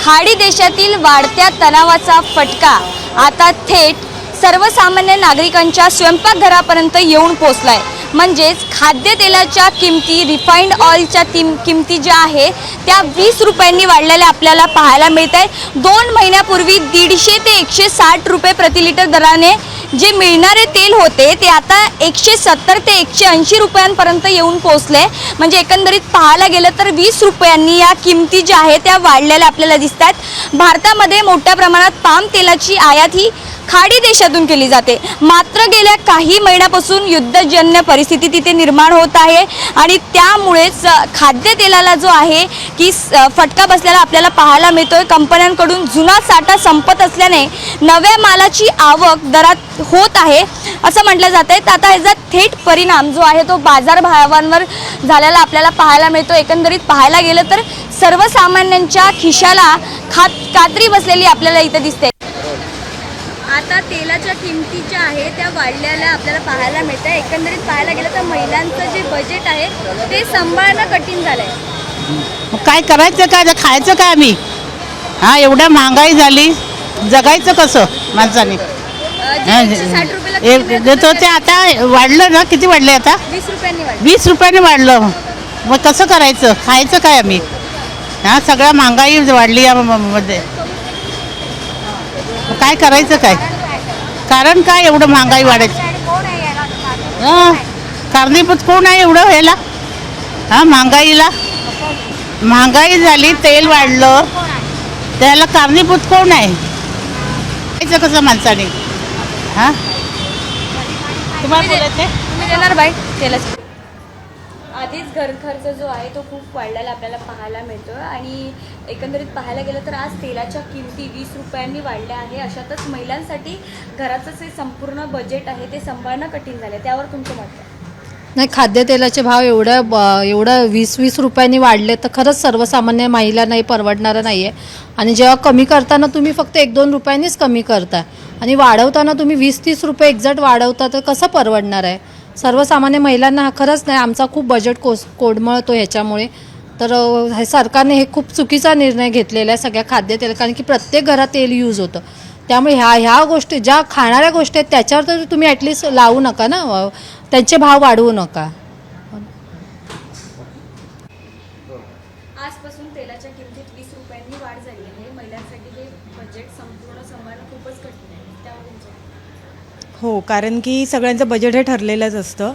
खाडी देशातील वाढत्या तणावाचा फटका आता थेट सर्वसामान्य नागरिकांच्या स्वयंपाकघरापर्यंत येऊन पोहोचलाय। म्हणजेच खाद्यतेलाच्या किमती, रिफाइंड ऑइलच्या किमती ज्या आहे त्या 20 रुपयांनी वाढलेल्या आपल्याला पाहायला मिळत आहे। 2 महिन्यापूर्वी 150 ते 160 रुपये प्रति लिटर दराने जे मिळणारे तेल होते ते आता 170 ते 180 रुपयांपर्यंत येऊन पोहोचले। म्हणजे एकंदरीत पाहायला गेलं तर 20 रुपयांनी या किमती ज्या आहेत त्या वाढलेल्या आपल्याला दिसतात। भारतामध्ये मोठ्या प्रमाणात पाम तेलाची आयात ही खाडी देशातून केली जाते। मात्र गेल्या काही महिन्यापासून युद्धजन्य परिस्थिती तिथे निर्माण होत आहे आणि त्यामुळेच खाद्यतेलाला जो आहे की फटका बसलेला आपल्याला पाहायला मिळतोय। कंपन्यांकडून जुना साठा संपत असल्याने नव्या मालाची आवक दरात होत आहे असं म्हटलं जात आहे। आता याचा थेट परिणाम जो आहे तो बाजारभावांवर झालेला आपल्याला पाहायला मिळतो। एकंदरीत पाहायला गेलं तर सर्वसामान्यांच्या खिशाला कात्री बसलेली आपल्याला इथे दिसते। आता तेलाच्या किमती ज्या आहेत त्या वाढलेल्या आपल्याला पाहायला मिळतं। एकंदरीत पाहायला गेलं तर महिलांचं जे बजेट आहे ते सांभाळणं कठीण झालंय। काय करायचं, काय खायचं काय आम्ही? एवढ्या महागाई झाली, जगायचं कसं माणसाने? 160 रुपयाला तो ते आता वाढलं ना, किती वाढले आता? 20 रुपयांनी वाढलं। 20 रुपयाने वाढलं, मग कसं करायचं? खायचं काय आम्ही? सगळ्या महागाई वाढली यामध्ये, काय करायचं काय? कारण काय एवढं महागाई वाढायचं? कारणीभूत कोण आहे एवढं व्हायला? महागाईला महागाई झाली, तेल वाढलं, त्याला कारणीभूत कोण आहे? खायचं कसं माणसाने? तुम्हाला बोलायचं तुम्ही देणार बाई तेलाची? आधीच घर खर्च जो आहे तो खूप वाढलेला आपल्याला पाहायला मिळतो आणि एकंदरीत पाहायला गेलं तर आज तेलाच्या किमती 20 रुपयांनी वाढल्या आहे। अशातच महिलांसाठी घराचं जे संपूर्ण बजेट आहे ते सांभाळणं कठीण झालं। त्यावर तुमचं मत आहे? नाही, खाद्यतेलाचे भाव एवढं 20 रुपयांनी वाढले तर खरंच सर्वसामान्य महिलांनाही परवडणारं नाही आहे। आणि जेव्हा कमी करताना तुम्ही फक्त 1-2 रुपयांनीच कमी करता आणि वाढवताना तुम्ही 20-30 रुपये एक्झॅक्ट वाढवता, तर कसं परवडणार आहे? सर्वसामान्य महिलांना खरंच नाही, आमचा खूप बजेट कोडमळतो ह्याच्यामुळे। तर सरकारने हे खूप चुकीचा निर्णय घेतलेला आहे सगळ्या खाद्यतेल, कारण की प्रत्येक घरात तेल यूज होतं। त्यामुळे ह्या गोष्टी ज्या खाणाऱ्या गोष्टी आहेत त्याच्यावर तर तुम्ही ॲटलिस्ट लावू नका ना, त्यांचे भाव वाढवू नका। आजपासून तेलाच्या किमतीत 20 रुपयांनी वाढ झाली आहे। महिलांसाठी हे बजेट संपूर्ण सांभाळणं खूपच कठीण आहे। त्यावर तुमचं? हो, कारण की सगळ्यांचं बजेट हे ठरलेलंच असतं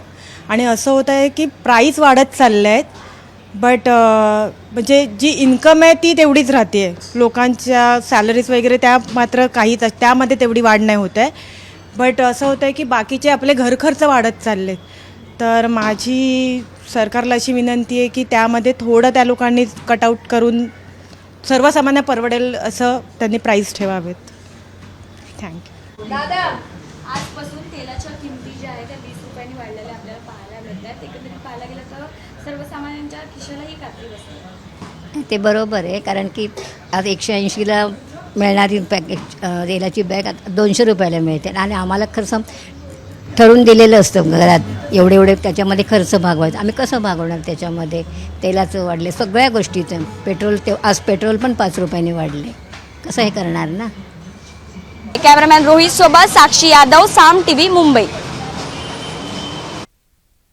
आणि असं होतं आहे की प्राईस वाढत चालल्या आहेत, बट म्हणजे जी इन्कम आहे ती तेवढीच राहते आहे। लोकांच्या सॅलरीज वगैरे त्या मात्र काहीच, त्यामध्ये तेवढी वाढ नाही होत आहे। बट असं होतं आहे की बाकीचे आपले घरखर्च वाढत चालले। तर माझी सरकारला अशी विनंती आहे की त्यामध्ये थोडं त्या लोकांनी कटआउट करून सर्वसामान्य परवडेल असं त्यांनी प्राईस ठेवावेत। थँक्यू। दादा, आजपासून तेलाच्या किमती ज्या आहेत त्या 20 रुपयांनी वाढलेल्या आपल्याला पाहायला मिळतात। एकंदरीत पाहायला गेलं तर सर्वसामान्यांच्या खिशालाही कात्री बसते। ते बरोबर आहे, कारण की आज 180ला मिळणारी तेलाची बॅग आता 200 रुपयाला मिळते आणि आम्हाला खर्च ठरवून दिलेलं असतं घरात, एवढे त्याच्यामध्ये खर्च भागवायचा। आम्ही कसं भागवणार? त्याच्यामध्ये तेलाचं वाढले, सगळ्या गोष्टीचं, आज पेट्रोल पण 5 रुपयांनी वाढले, कसं हे करणार ना? कॅमेरामॅन रोहित सोबत साक्षी यादव, साम टीव्ही, मुंबई।